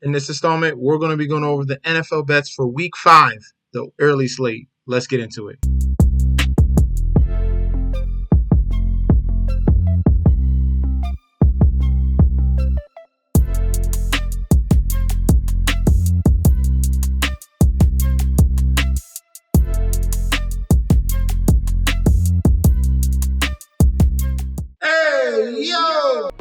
In this installment, we're going to be going over the NFL bets for Week 5, the early slate. Let's get into it.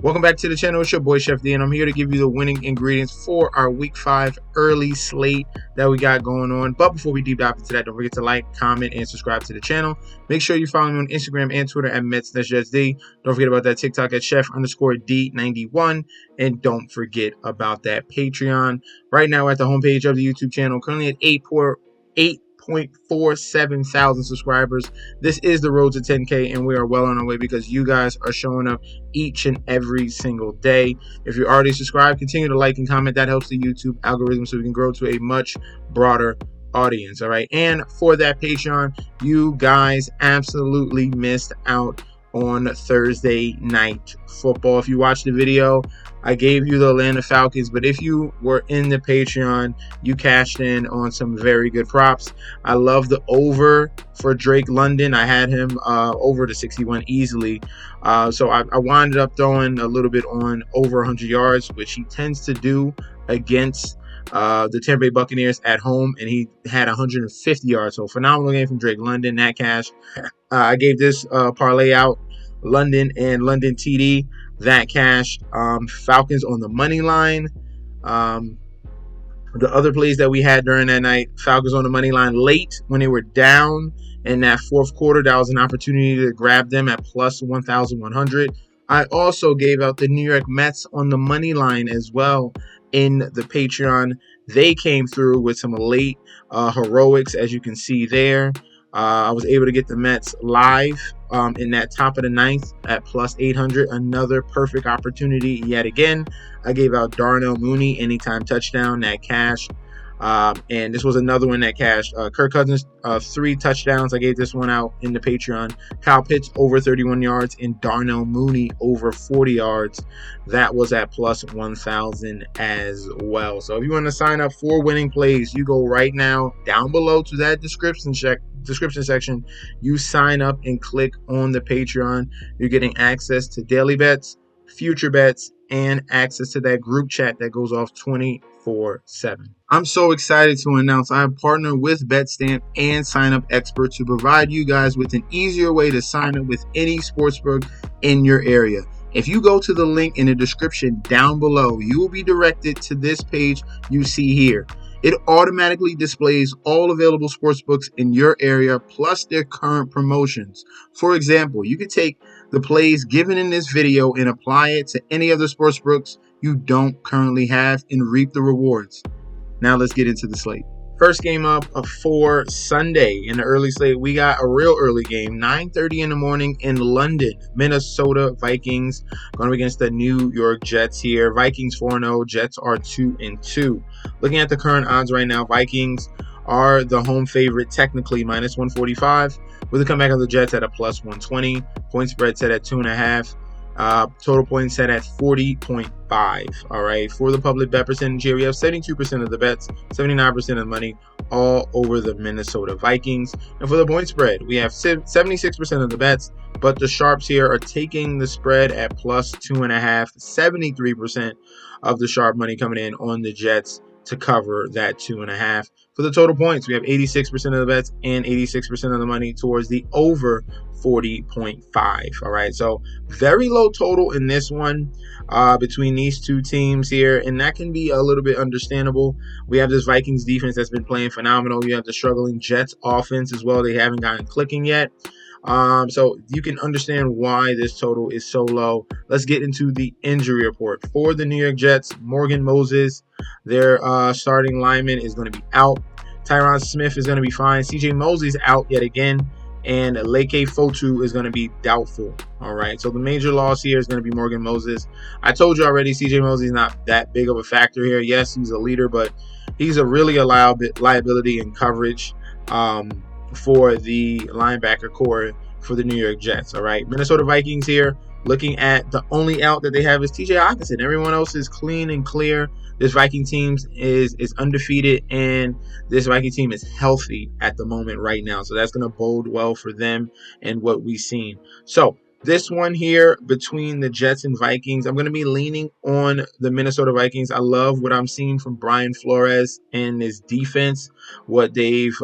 Welcome back to the channel. It's your boy Chef D, and I'm here to give you the winning ingredients for our Week 5 early slate that we got going on. But before we deep dive into that, don't forget to like, comment, and subscribe to the channel. Make sure you follow me on Instagram and Twitter at Mets-JD. Don't forget about that TikTok at Chef_D91. And don't forget about that Patreon. Right now at the homepage of the YouTube channel, currently at 8.47 thousand subscribers. This is the road to 10K, and we are well on our way because you guys are showing up each and every single day. If you're already subscribed, continue to like and comment. That helps the YouTube algorithm so we can grow to a much broader audience. All right, and for that Patreon, you guys absolutely missed out on Thursday night football. If you watched the video, I gave you the Atlanta Falcons, but if you were in the Patreon, you cashed in on some very good props. I love the over for Drake London. I had him over to 61 easily. So I wound up throwing a little bit on over 100 yards, which he tends to do against the Tampa Bay Buccaneers at home, and he had 150 yards. So phenomenal game from Drake London. That cash. I gave this parlay out, London and London TD. That cash. Falcons on the money line. The other plays that we had during that night, Falcons on the money line late when they were down in that fourth quarter. That was an opportunity to grab them at plus 1,100. I also gave out the New York Mets on the money line as well in the Patreon. They came through with some late heroics, as you can see there. I was able to get the Mets live in that top of the ninth at plus 800. Another perfect opportunity yet again. I gave out Darnell Mooney anytime touchdown that cashed. And this was another one that cashed. Kirk Cousins, 3 touchdowns. I gave this one out in the Patreon. Kyle Pitts over 31 yards and Darnell Mooney over 40 yards. That was at plus 1,000 as well. So if you want to sign up for winning plays, you go right now down below to that description section. You sign up and click on the Patreon. You're getting access to daily bets, future bets, and access to that group chat that goes off 24/7. I'm so excited to announce I have partnered with BetStamp and Sign Up Expert to provide you guys with an easier way to sign up with any sportsbook in your area. If you go to the link in the description down below, you will be directed to this page you see here. It automatically displays all available sportsbooks in your area plus their current promotions. For example, you could take the plays given in this video and apply it to any other sportsbooks you don't currently have and reap the rewards. Now let's get into the slate. First game up for Sunday in the early slate, we got a real early game, 9:30 in the morning in London. Minnesota Vikings going against the New York Jets here. Vikings 4-0, Jets are 2-2. Looking at the current odds right now, Vikings are the home favorite technically, minus 145. With a comeback of the Jets at a plus 120. Point spread set at 2.5. Total points set at 40.5. All right. For the public bet percentage here, we have 72% of the bets, 79% of the money, all over the Minnesota Vikings. And for the point spread, we have 76% of the bets, but the sharps here are taking the spread at plus 2.5. 73% of the sharp money coming in on the Jets to cover that 2.5. For the total points, we have 86% of the bets and 86% of the money towards the over 40.5. All right, so very low total in this one between these two teams here, and that can be a little bit understandable. We have this Vikings defense that's been playing phenomenal. You have the struggling Jets offense as well. They haven't gotten clicking yet. So you can understand why this total is so low. Let's get into the injury report. For the New York Jets, Morgan Moses, their starting lineman, is going to be out. Tyron Smith is going to be fine. CJ Mosley's out yet again. And Leke Fotu is going to be doubtful. All right, so the major loss here is going to be Morgan Moses. I told you already, CJ Mosley's not that big of a factor here. Yes, he's a leader, but he's a really liability in coverage for the linebacker core for the New York Jets. All right, Minnesota Vikings here. Looking at the only out that they have is TJ Hawkinson. Everyone else is clean and clear. This Viking team is undefeated, and this Viking team is healthy at the moment right now. So that's going to bode well for them and what we've seen. So this one here between the Jets and Vikings, I'm going to be leaning on the Minnesota Vikings. I love what I'm seeing from Brian Flores and his defense, what they've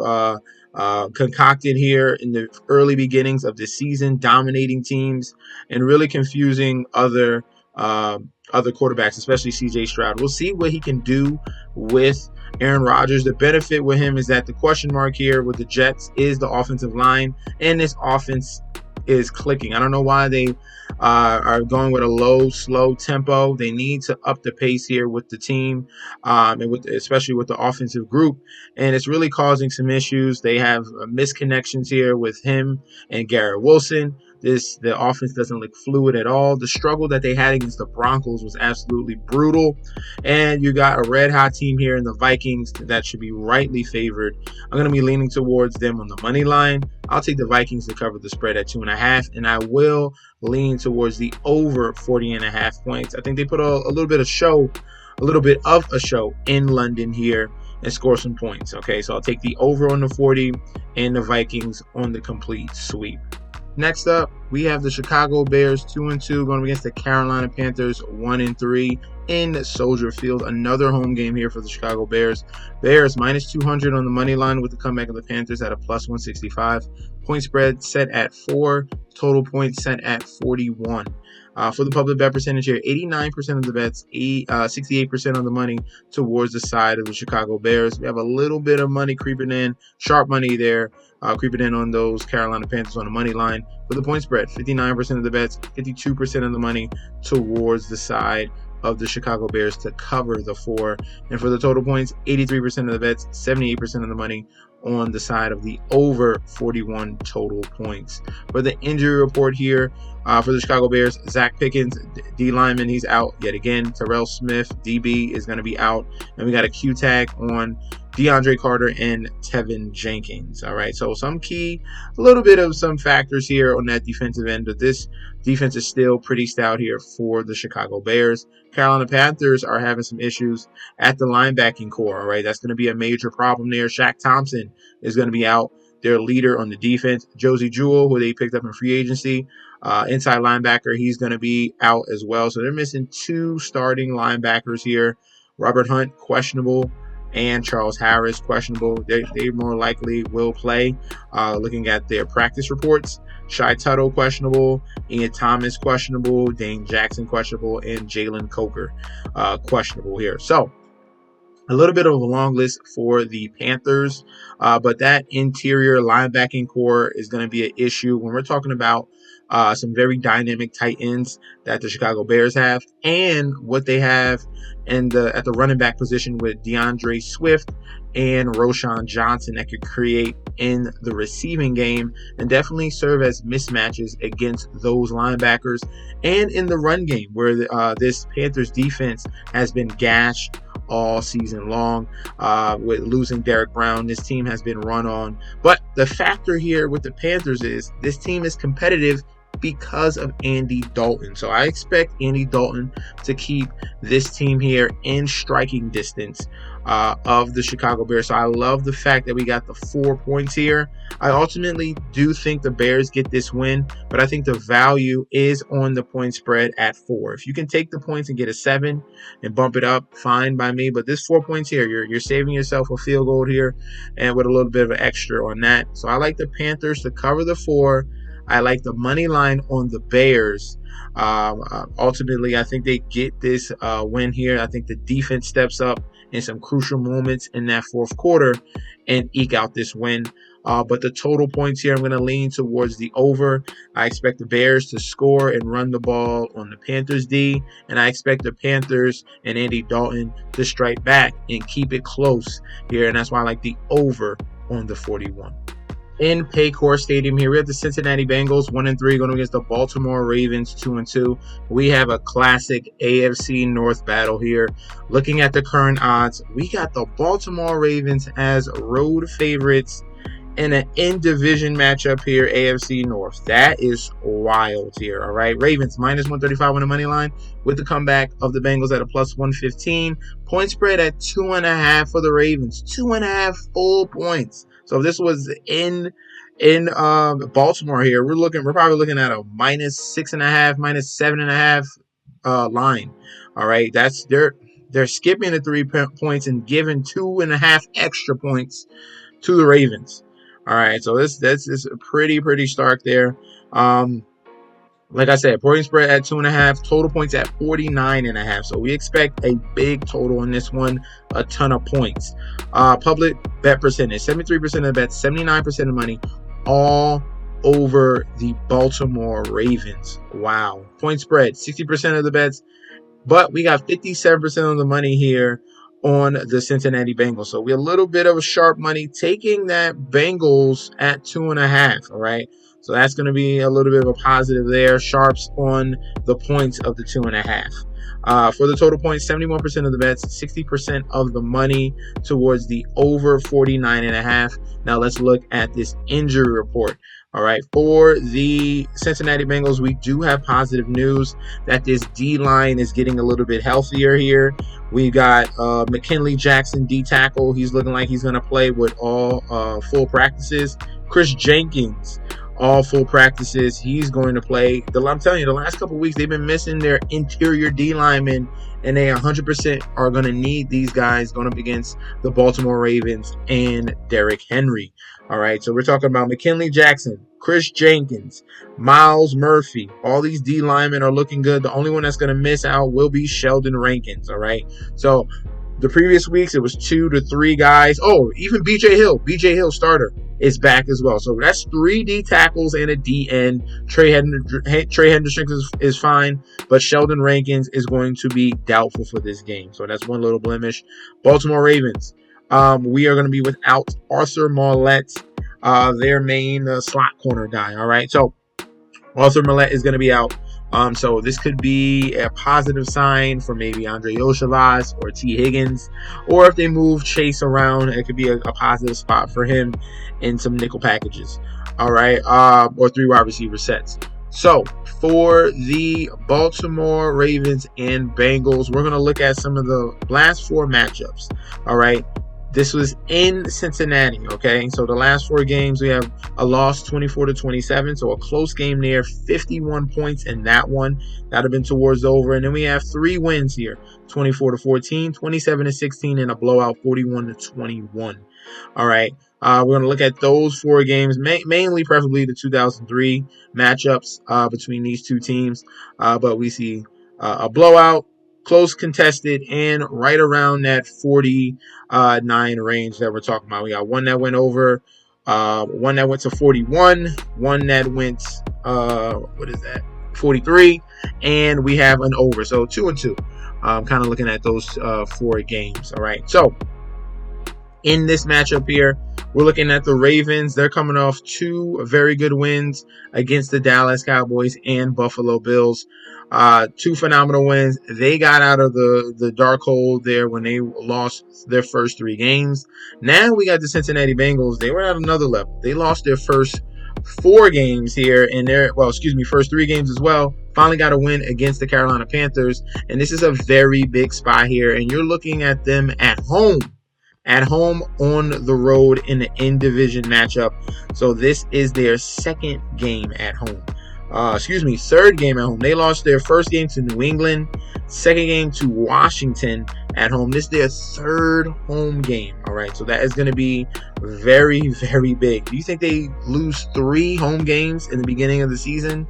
concocted here in the early beginnings of the season, dominating teams and really confusing other quarterbacks, especially CJ Stroud. We'll see what he can do with Aaron Rodgers. The benefit with him is that the question mark here with the Jets is the offensive line, and this offense is clicking. I don't know why they are going with a low, slow tempo. They need to up the pace here with the team, and especially with the offensive group. And it's really causing some issues. They have misconnections here with him and Garrett Wilson. The offense doesn't look fluid at all. The struggle that they had against the Broncos was absolutely brutal. And you got a red hot team here in the Vikings that should be rightly favored. I'm going to be leaning towards them on the money line. I'll take the Vikings to cover the spread at 2.5, and I will lean towards the over 40.5 points. I think they put a little bit of a show in London here and score some points. Okay, so I'll take the over on the 40 and the Vikings on the complete sweep. Next up, we have the Chicago Bears 2-2 going against the Carolina Panthers 1-3 in Soldier Field. Another home game here for the Chicago Bears. Bears minus 200 on the money line with the comeback of the Panthers at a plus 165. Point spread set at 4. Total points set at 41. For the public bet percentage here, 89% of the bets, 68% of the money towards the side of the Chicago Bears. We have a little bit of money creeping in, sharp money there, creeping in on those Carolina Panthers on the money line. For the point spread, 59% of the bets, 52% of the money towards the side of the Chicago Bears to cover the 4. And for the total points, 83% of the bets, 78% of the money on the side of the over 41 total points. For the injury report here, for the Chicago Bears, Zach Pickens, D lineman, he's out yet again. Terrell Smith, DB, is going to be out. And we got a Q tag on DeAndre Carter and Tevin Jenkins. All right, so a little bit of some factors here on that defensive end, but this defense is still pretty stout here for the Chicago Bears. Carolina Panthers are having some issues at the linebacking core. All right, that's going to be a major problem there. Shaq Thompson is going to be out, their leader on the defense. Josie Jewell, who they picked up in free agency, inside linebacker, he's going to be out as well. So they're missing 2 starting linebackers here. Robert Hunt, questionable, and Charles Harris, questionable. They more likely will play. Looking at their practice reports, Shai Tuttle, questionable. Ian Thomas, questionable. Dane Jackson, questionable. And Jalen Coker, questionable here. So a little bit of a long list for the Panthers, but that interior linebacking core is going to be an issue when we're talking about some very dynamic tight ends that the Chicago Bears have, and what they have at the running back position with DeAndre Swift and Roschon Johnson that could create in the receiving game and definitely serve as mismatches against those linebackers, and in the run game where this Panthers defense has been gashed all season long. With losing Derek Brown, this team has been run on. But the factor here with the Panthers is this team is competitive because of Andy Dalton. So I expect Andy Dalton to keep this team here in striking distance of the Chicago Bears. So I love the fact that we got the 4 points here. I ultimately do think the Bears get this win, but I think the value is on the point spread at 4. If you can take the points and get a 7 and bump it up, fine by me. But this 4 points here, you're saving yourself a field goal here, and with a little bit of an extra on that. So I like the Panthers to cover the 4. I like the money line on the Bears. Ultimately, I think they get this win here. I think the defense steps up in some crucial moments in that fourth quarter and eke out this win. But the total points here, I'm going to lean towards the over. I expect the Bears to score and run the ball on the Panthers D, and I expect the Panthers and Andy Dalton to strike back and keep it close here, and that's why I like the over on the 41. In Paycor Stadium here, we have the Cincinnati Bengals 1-3 going against the Baltimore Ravens 2-2. We have a classic AFC North battle here. Looking at the current odds, we got the Baltimore Ravens as road favorites in an in-division matchup here, AFC North. That is wild here, all right? Ravens, minus 135 on the money line with the comeback of the Bengals at a plus 115. Point spread at 2.5 for the Ravens. 2.5 full points. So if this was in Baltimore here, we're probably looking at a minus 6.5, minus 7.5 line. All right, they're skipping the 3 points and giving 2.5 extra points to the Ravens. All right, so this is pretty stark there. Like I said, point spread at 2.5, total points at 49.5. So we expect a big total in this one, a ton of points. Public bet percentage, 73% of the bets, 79% of the money, all over the Baltimore Ravens. Wow. Point spread, 60% of the bets, but we got 57% of the money here on the Cincinnati Bengals. So we're a little bit of a sharp money taking that Bengals at 2.5. All right. So that's going to be a little bit of a positive there. Sharps on the points of the 2.5. For the total points, 71% of the bets, 60% of the money towards the over 49.5. Now let's look at this injury report. All right, for the Cincinnati Bengals, we do have positive news that this D-line is getting a little bit healthier here. We got McKinley Jackson, D-tackle. He's looking like he's going to play with all full practices. Chris Jenkins, all full practices. He's going to play. I'm telling you, the last couple of weeks, they've been missing their interior D linemen, and they 100% are going to need these guys going up against the Baltimore Ravens and Derrick Henry. All right, so we're talking about McKinley Jackson, Chris Jenkins, Miles Murphy. All these D linemen are looking good. The only one that's going to miss out will be Sheldon Rankins. All right, so the previous weeks, it was 2 to 3 guys. Oh, even BJ Hill starter, is back as well. So that's 3 D tackles and a D end. Trey Henderson is fine, but Sheldon Rankins is going to be doubtful for this game. So that's one little blemish. Baltimore Ravens. We are going to be without Arthur Marlette, their main slot corner guy. All right. So Arthur Marlette is going to be out. So this could be a positive sign for maybe Andre Oshavas or T. Higgins, or if they move Chase around, it could be a positive spot for him in some nickel packages. All right, or 3 wide receiver sets. So for the Baltimore Ravens and Bengals, we're gonna look at some of the last 4 matchups. All right. This was in Cincinnati, okay? So the last 4 games, we have a loss 24-27, so a close game there, 51 points in that one. That would have been towards over. And then we have 3 wins here, 24-14, 27-16, and a blowout, 41-21. All right, we're going to look at those 4 games, mainly preferably the 2003 matchups between these 2 teams. But we see a blowout, close contested, and right around that 49 range that we're talking about. We got one that went over, one that went to 41, one that went 43, and we have an over. So 2 and 2. Kind of looking at those 4 games. All right. So in this matchup here, we're looking at the Ravens. They're coming off 2 very good wins against the Dallas Cowboys and Buffalo Bills. 2 phenomenal wins. They got out of the dark hole there when they lost their first 3 games. Now we got the Cincinnati Bengals. They were at another level. They lost their first 4 games here in their, first 3 games as well. Finally got a win against the Carolina Panthers. And this is a very big spot here. And you're looking at them at home on the road in the in-division matchup. So this is their second game at home. Third game at home. They lost their first game to New England, second game to Washington at home. This is their 3rd home game. All right, so that is going to be very, very big. Do you think they lose 3 home games in the beginning of the season?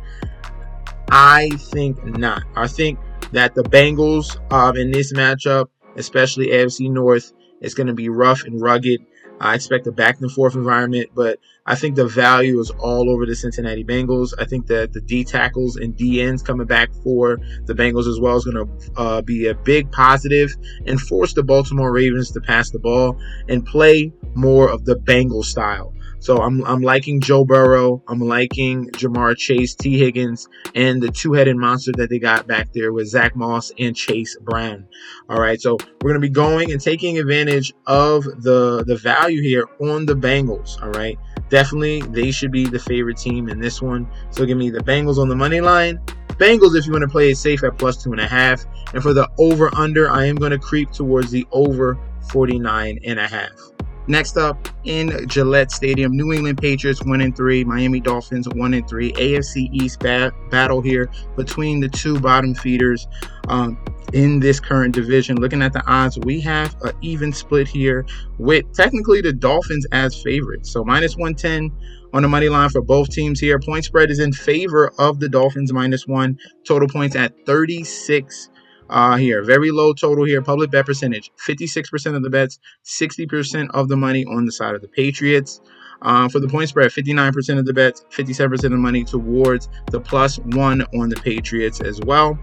I think not. I think that the Bengals in this matchup, especially AFC North, is going to be rough and rugged. I expect a back-and-forth environment, but I think the value is all over the Cincinnati Bengals. I think that the D tackles and D ends coming back for the Bengals as well is going to be a big positive and force the Baltimore Ravens to pass the ball and play more of the Bengals style. So I'm liking Joe Burrow. I'm liking Jamar Chase, T. Higgins, and the 2-headed monster that they got back there with Zach Moss and Chase Brown. All right, so we're going to be going and taking advantage of the value here on the Bengals. All right, Definitely, they should be the favorite team in this one. So give me the Bengals on the money line. Bengals, if you want to play it safe, at +2.5. And for the over/under, I am going to creep towards the over 49.5. Next up, in Gillette Stadium, New England Patriots 1-3, Miami Dolphins 1-3. AFC East battle here between the two bottom feeders in this current division. Looking at the odds, we have an even split here with technically the Dolphins as favorites. So -110 on the money line for both teams here. Point spread is in favor of the Dolphins, -1. Total points at 36. Here, very low total here. Public bet percentage, 56% of the bets, 60% of the money on the side of the Patriots. For the point spread, 59% of the bets, 57% of the money towards the +1 on the Patriots as well.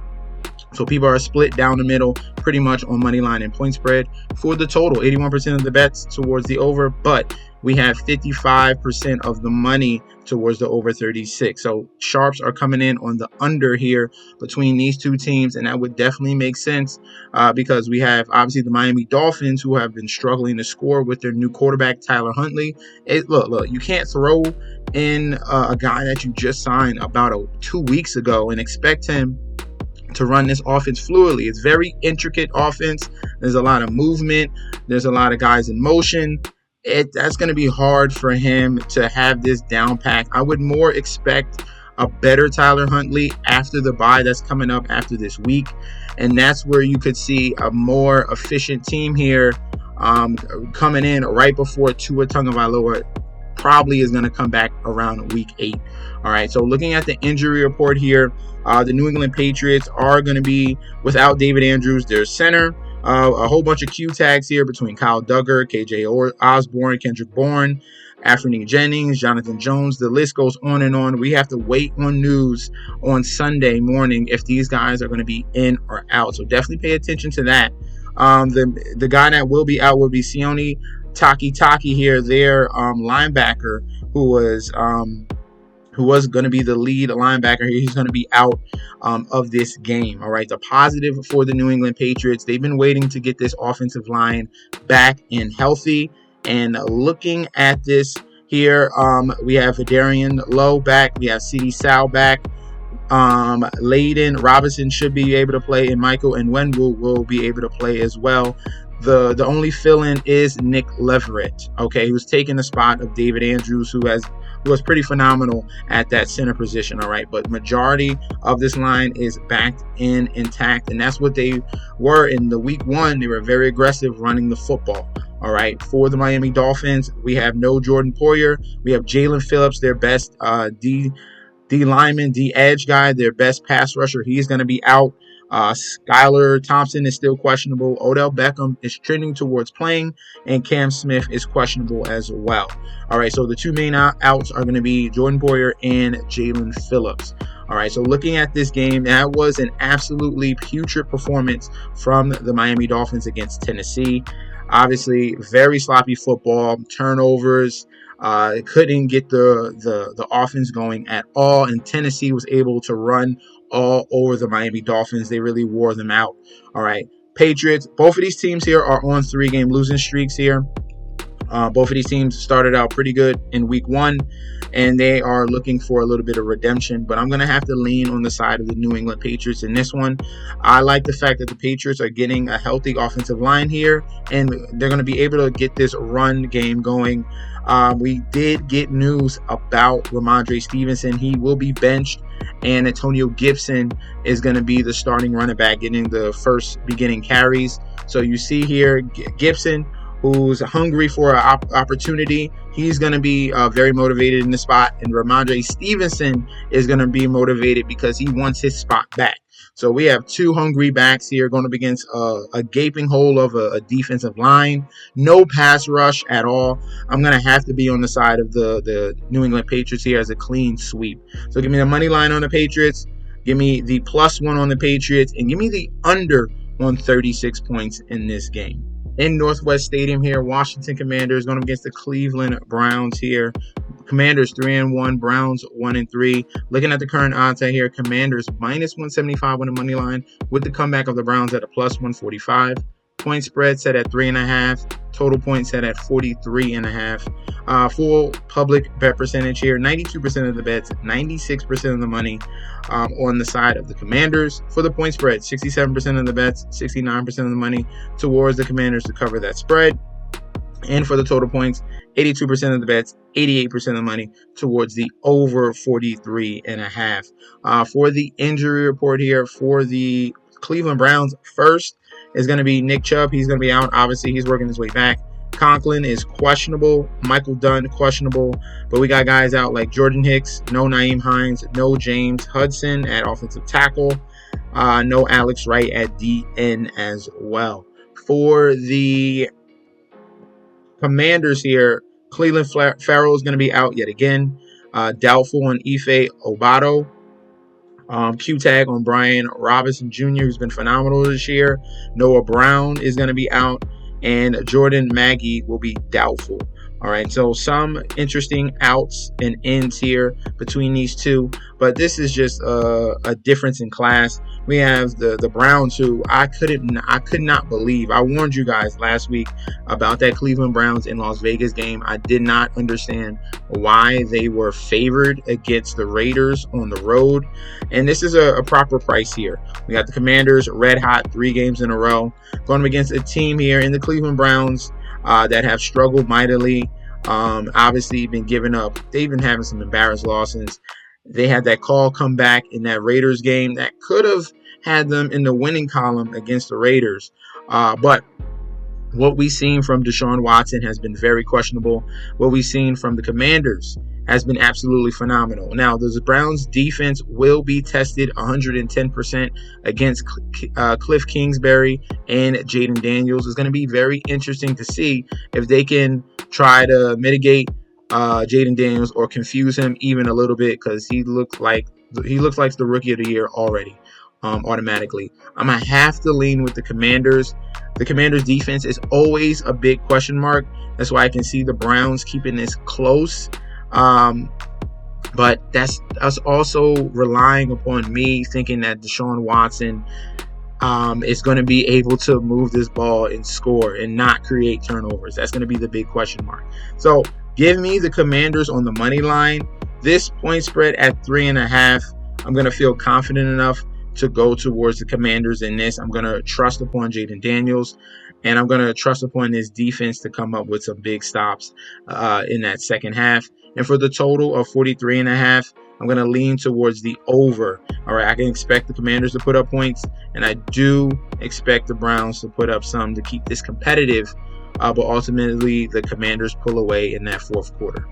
So people are split down the middle pretty much on money line and point spread. For the total, 81% of the bets towards the over, but we have 55% of the money towards the over 36. So sharps are coming in on the under here between these two teams, and that would definitely make sense because we have obviously the Miami Dolphins, who have been struggling to score with their new quarterback, Tyler Huntley. Look, you can't throw in a guy that you just signed about 2 weeks ago and expect him to run this offense fluidly. It's very intricate offense. There's a lot of movement. There's a lot of guys in motion. That's going to be hard for him to have this down pack. I would more expect a better Tyler Huntley after the bye that's coming up after this week. And that's where you could see a more efficient team here coming in right before Tua Tagovailoa probably is going to come back around week 8. All right, so looking at the injury report here, the New England Patriots are going to be without David Andrews, their center. A whole bunch of Q tags here between Kyle Duggar, KJ Osborne, Kendrick Bourne, Anthony Jennings, Jonathan Jones. The list goes on and on. We have to wait on news on Sunday morning if these guys are going to be in or out. So definitely pay attention to that. The guy that will be out will be Sione Taki here, their linebacker, who was going to be the lead linebacker here. He's going to be out of this game. All right. The positive for the New England Patriots, they've been waiting to get this offensive line back and healthy. And looking at this here, we have Adarian Lowe back. We have C.D. Sal back. Layden Robinson should be able to play, and Michael Nwenwu will be able to play as well. The only fill-in is Nick Leverett. Okay, he was taking the spot of David Andrews, who was pretty phenomenal at that center position. All right, but majority of this line is backed in intact, and that's what they were in the week 1. They were very aggressive running the football. All right, for the Miami Dolphins, we have no Jordan Poyer. We have Jalen Phillips, their best D lineman, D edge guy, their best pass rusher. He's going to be out. Skylar Thompson is still questionable. Odell Beckham is trending towards playing, and Cam Smith is questionable as well. All right, so the two main outs are going to be Jordan Poyer and Jalen Phillips. All right, so looking at this game, that was an absolutely putrid performance from the Miami Dolphins against Tennessee. Obviously, very sloppy football, turnovers. Couldn't get the offense going at all, and Tennessee was able to run all over the Miami Dolphins. They really wore them out. All right, Patriots, both of these teams here are on 3-game losing streaks here. Both of these teams started out pretty good in week 1, and they are looking for a little bit of redemption, but I'm going to have to lean on the side of the New England Patriots in this one. I like the fact that the Patriots are getting a healthy offensive line here, and they're going to be able to get this run game going. We did get news about Ramondre Stevenson. He will be benched, and Antonio Gibson is going to be the starting running back, getting the first beginning carries. So you see here, Gibson, who's hungry for an opportunity. He's going to be very motivated in the spot. And Ramondre Stevenson is going to be motivated because he wants his spot back. So we have two hungry backs here going up against a gaping hole of a defensive line. No pass rush at all. I'm going to have to be on the side of the New England Patriots here as a clean sweep. So give me the money line on the Patriots. Give me the +1 on the Patriots. And give me the under on 36 points in this game. In Northwest Stadium here, Washington Commanders going up against the Cleveland Browns here. Commanders 3-1, Browns 1-3. Looking at the current odds out here, Commanders -175 on the money line with the comeback of the Browns at a +145. Point spread set at 3.5. Total points set at 43.5. Full public bet percentage here, 92% of the bets, 96% of the money on the side of the Commanders. For the point spread, 67% of the bets, 69% of the money towards the Commanders to cover that spread. And for the total points, 82% of the bets, 88% of the money towards the over 43.5. For the injury report here for the Cleveland Browns, first is going to be Nick Chubb. He's going to be out. Obviously, he's working his way back. Conklin is questionable. Michael Dunn, questionable. But we got guys out like Jordan Hicks, no Nyheim Hines, no James Hudson at offensive tackle, no Alex Wright at DN as well. For the Commanders here, Cleveland Farrell is going to be out yet again. Doubtful on Ife Obado. Q tag on Brian Robinson Jr., who's been phenomenal this year. Noah Brown is going to be out, and Jordan Maggie will be doubtful. All right, so some interesting outs and ins here between these two, but this is just a difference in class. We have the Browns, who I could not believe. I warned you guys last week about that Cleveland Browns in Las Vegas game. I did not understand why they were favored against the Raiders on the road, and this is a proper price here. We got the Commanders red hot 3 games in a row, going up against a team here in the Cleveland Browns that have struggled mightily. Obviously been giving up. They've been having some embarrassed losses. They had that call come back in that Raiders game that could have had them in the winning column against the Raiders. But what we've seen from Deshaun Watson has been very questionable. What we've seen from the Commanders has been absolutely phenomenal. Now, the Browns defense will be tested 110% against Cliff Kingsbury and Jaden Daniels. It's going to be very interesting to see if they can try to mitigate Jaden Daniels or confuse him even a little bit, because he looks like the rookie of the year already. Automatically, I'm gonna have to lean with the Commanders. The Commanders defense is always a big question mark. That's why I can see the Browns keeping this close. But that's us also relying upon me thinking that Deshaun Watson is going to be able to move this ball and score and not create turnovers. That's going to be the big question mark. So give me the Commanders on the money line. This point spread at 3.5. I'm going to feel confident enough to go towards the Commanders in this. I'm going to trust upon Jaden Daniels, and I'm going to trust upon this defense to come up with some big stops in that second half. And for the total of 43.5, I'm going to lean towards the over. All right, I can expect the Commanders to put up points, and I do expect the Browns to put up some to keep this competitive, but ultimately the Commanders pull away in that fourth quarter.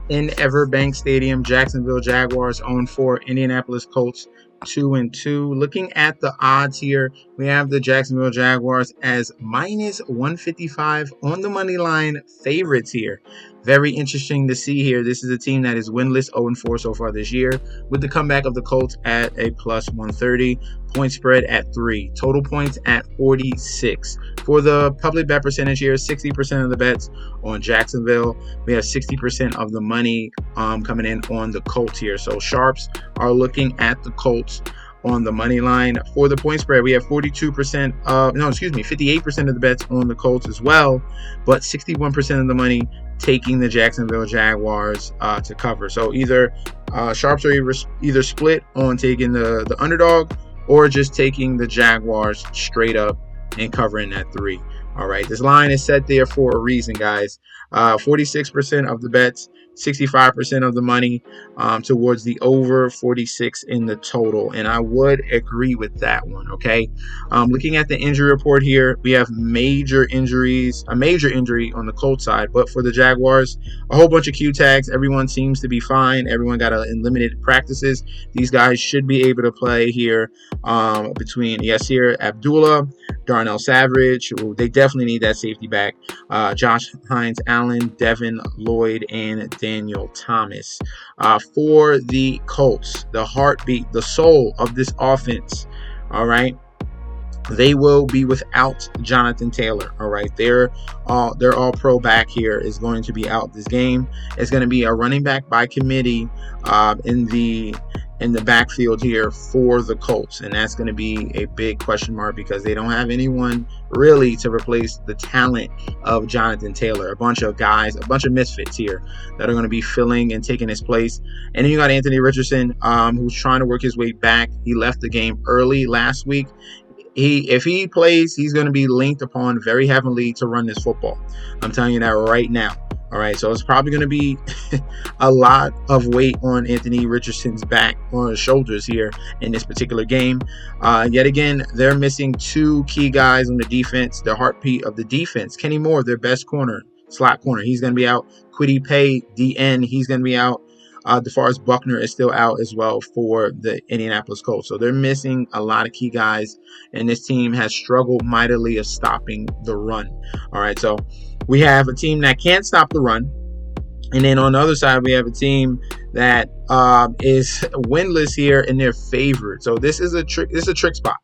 In Everbank Stadium, Jacksonville Jaguars 0-4, Indianapolis Colts 2-2. Looking at the odds here, we have the Jacksonville Jaguars as -155 on the money line favorites here. Very interesting to see here. This is a team that is winless, 0-4 so far this year, with the comeback of the Colts at a +130. Point spread at 3. Total points at 46. For the public bet percentage here, 60% of the bets on Jacksonville. We have 60% of the money coming in on the Colts here. So sharps are looking at the Colts on the money line. For the point spread, we have 58% of the bets on the Colts as well, but 61% of the money taking the Jacksonville Jaguars to cover. So either sharps are either split on taking the underdog or just taking the Jaguars straight up and covering that 3. All right, this line is set there for a reason, guys. 46% of the bets, 65% of the money towards the over 46 in the total. And I would agree with that one, okay? Looking at the injury report here, we have a major injury on the Colts side. But for the Jaguars, a whole bunch of Q tags. Everyone seems to be fine. Everyone got in limited practices. These guys should be able to play here between Yasir Abdullah, Darnell Savage. They definitely need that safety back. Josh Hines-Allen, Devin Lloyd, and Daniel Thomas. For the Colts, the heartbeat, the soul of this offense, all right, they will be without Jonathan Taylor. All right, their all-pro back here is going to be out this game. It's going to be a running back by committee in the in the backfield here for the Colts, and that's going to be a big question mark because they don't have anyone really to replace the talent of Jonathan Taylor. A bunch of guys, a bunch of misfits here that are going to be filling and taking his place. And then you got Anthony Richardson, who's trying to work his way back. He left the game early last week. If he plays, he's going to be linked upon very heavily to run this football. I'm telling you that right now. All right, so it's probably going to be a lot of weight on Anthony Richardson's back, on his shoulders here in this particular game. Yet again, they're missing two key guys on the defense, the heartbeat of the defense. Kenny Moore, their best corner, slot corner, he's going to be out. Kwity Paye, DN, he's going to be out. DeForest Buckner is still out as well for the Indianapolis Colts. So they're missing a lot of key guys, and this team has struggled mightily of stopping the run. All right, so we have a team that can't stop the run. And then on the other side, we have a team that is winless here and they're favored. So this is a trick. This is a trick spot.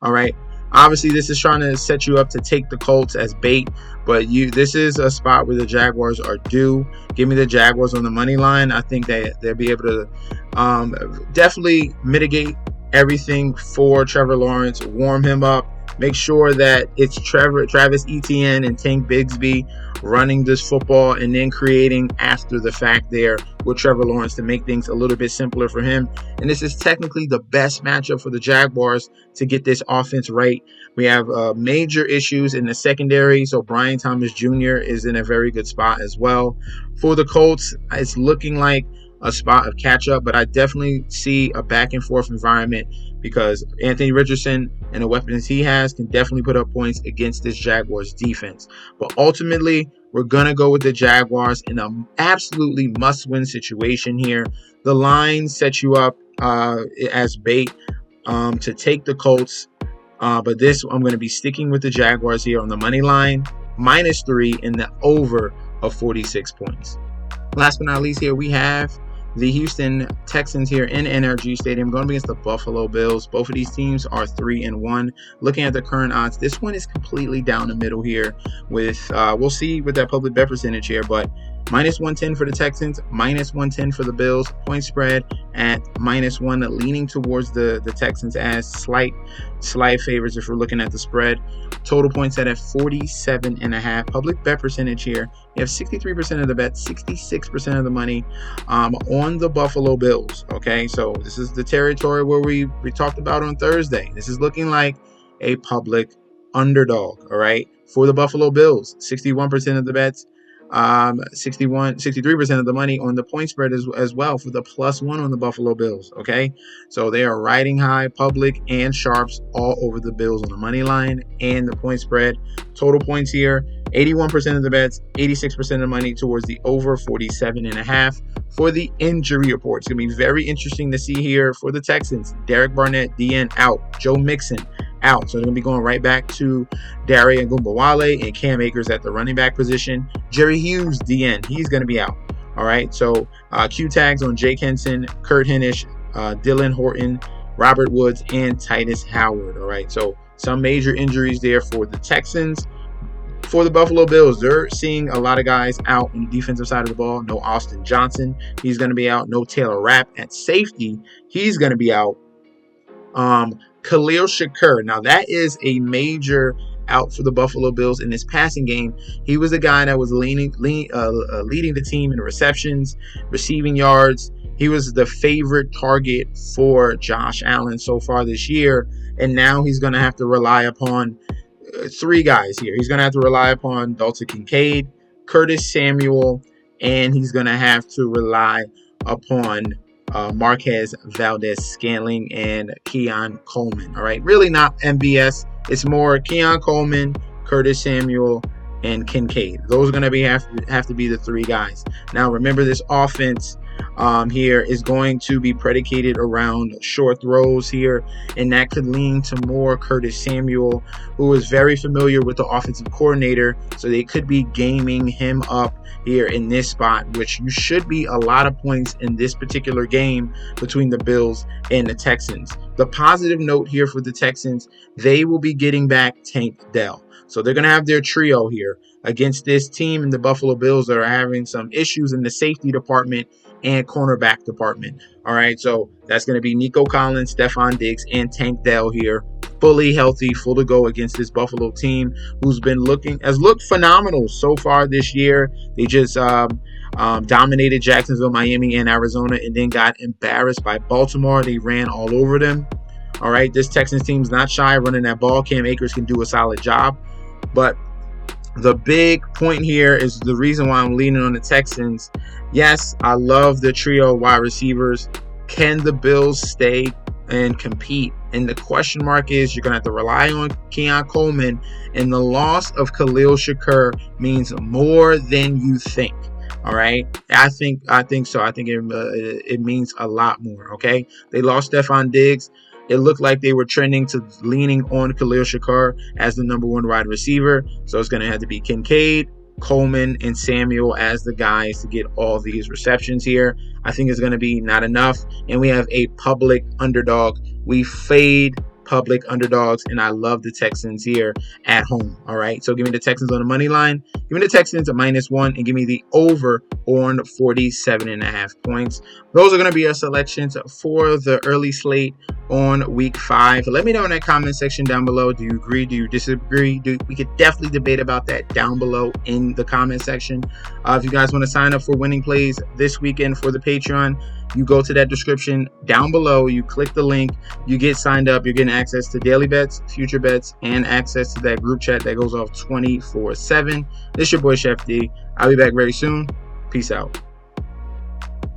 All right. Obviously, this is trying to set you up to take the Colts as bait, but this is a spot where the Jaguars are due. Give me the Jaguars on the money line. I think they'll be able to definitely mitigate everything for Trevor Lawrence, warm him up, make sure that it's Travis Etienne and Tank Bigsby running this football and then creating after the fact there with Trevor Lawrence to make things a little bit simpler for him. And this is technically the best matchup for the Jaguars to get this offense right. We have major issues in the secondary, so Brian Thomas Jr. is in a very good spot as well. For the Colts, it's looking like a spot of catch-up, but I definitely see a back-and-forth environment because Anthony Richardson and the weapons he has can definitely put up points against this Jaguars defense. But ultimately, we're going to go with the Jaguars in an absolutely must-win situation here. The line sets you up as bait to take the Colts. But this, I'm going to be sticking with the Jaguars here on the money line, -3 in the over of 46 points. Last but not least here, we have the Houston Texans here in NRG Stadium going against the Buffalo Bills. Both of these teams are 3-1. Looking at the current odds, this one is completely down the middle here with, we'll see with that public bet percentage here, but -110 for the Texans, -110 for the Bills. Point spread at -1, leaning towards the Texans as slight favorites if we're looking at the spread. Total points set at 47.5. Public bet percentage here. You have 63% of the bet, 66% of the money on the Buffalo Bills. Okay, so this is the territory where we talked about on Thursday. This is looking like a public underdog. All right, for the Buffalo Bills, 61% of the bets. 63% of the money on the point spread as well for the +1 on the Buffalo Bills. Okay, so they are riding high, public and sharps all over the Bills on the money line and the point spread. Total points here, 81% of the bets, 86% of the money towards the over 47.5. For the injury report, it's going to be very interesting to see here for the Texans. Derek Barnett, DN out. Joe Mixon out. So they're going to be going right back to Dare Ogunbowale and Cam Akers at the running back position. Jerry Hughes, DN, he's going to be out. All right, so Q tags on Jake Henson, Kurt Hinish, Dylan Horton, Robert Woods, and Titus Howard. All right, so some major injuries there for the Texans. For the Buffalo Bills, they're seeing a lot of guys out on the defensive side of the ball. No Austin Johnson, he's going to be out. No Taylor Rapp at safety, he's going to be out. Khalil Shakur, now that is a major out for the Buffalo Bills in this passing game. He was the guy that was leading the team in receptions, receiving yards. He was the favorite target for Josh Allen so far this year, and now he's going to have to rely upon three guys here. He's going to have to rely upon Dalton Kincaid, Curtis Samuel, and he's going to have to rely upon Marquez Valdez-Scantling and Keon Coleman. All right, really not MVS. It's more Keon Coleman, Curtis Samuel, and Kincaid. Those are going to have to be the three guys. Now, remember, this offense here is going to be predicated around short throws here, and that could lean to more Curtis Samuel, who is very familiar with the offensive coordinator, so they could be gaming him up here in this spot, which you should be a lot of points in this particular game between the Bills and the Texans. The positive note here for the Texans, they will be getting back Tank Dell. So they're going to have their trio here against this team and the Buffalo Bills that are having some issues in the safety department and cornerback department. All right, so that's going to be Nico Collins, Stephon Diggs, and Tank Dell here, fully healthy, full to go against this Buffalo team who's looked phenomenal so far this year. They just dominated Jacksonville, Miami, and Arizona, and then got embarrassed by Baltimore. They ran all over them. All right, this Texans team's not shy running that ball. Cam Akers can do a solid job, but the big point here is the reason why I'm leaning on the Texans. Yes, I love the trio of wide receivers. Can the Bills stay and compete? And the question mark is you're going to have to rely on Keon Coleman, and the loss of Khalil Shakur means more than you think. All right, I think so. I think it means a lot more. Okay, they lost Stephon Diggs. It looked like they were trending to leaning on Khalil Shakur as the number one wide receiver. So it's going to have to be Kincaid, Coleman, and Samuel as the guys to get all these receptions here. I think it's going to be not enough. And we have a public underdog. We fade public underdogs, and I love the Texans here at home. All right, so give me the Texans on the money line. Give me the Texans at -1, and give me the over on 47.5 points. Those are going to be our selections for the early slate on week 5. Let me know in that comment section down below. Do you agree? Do you disagree? We could definitely debate about that down below in the comment section. If you guys want to sign up for winning plays this weekend for the Patreon, you go to that description down below, you click the link, you get signed up, you're getting access to daily bets, future bets, and access to that group chat that goes off 24/7. This is your boy Chef D. I'll be back very soon. Peace out.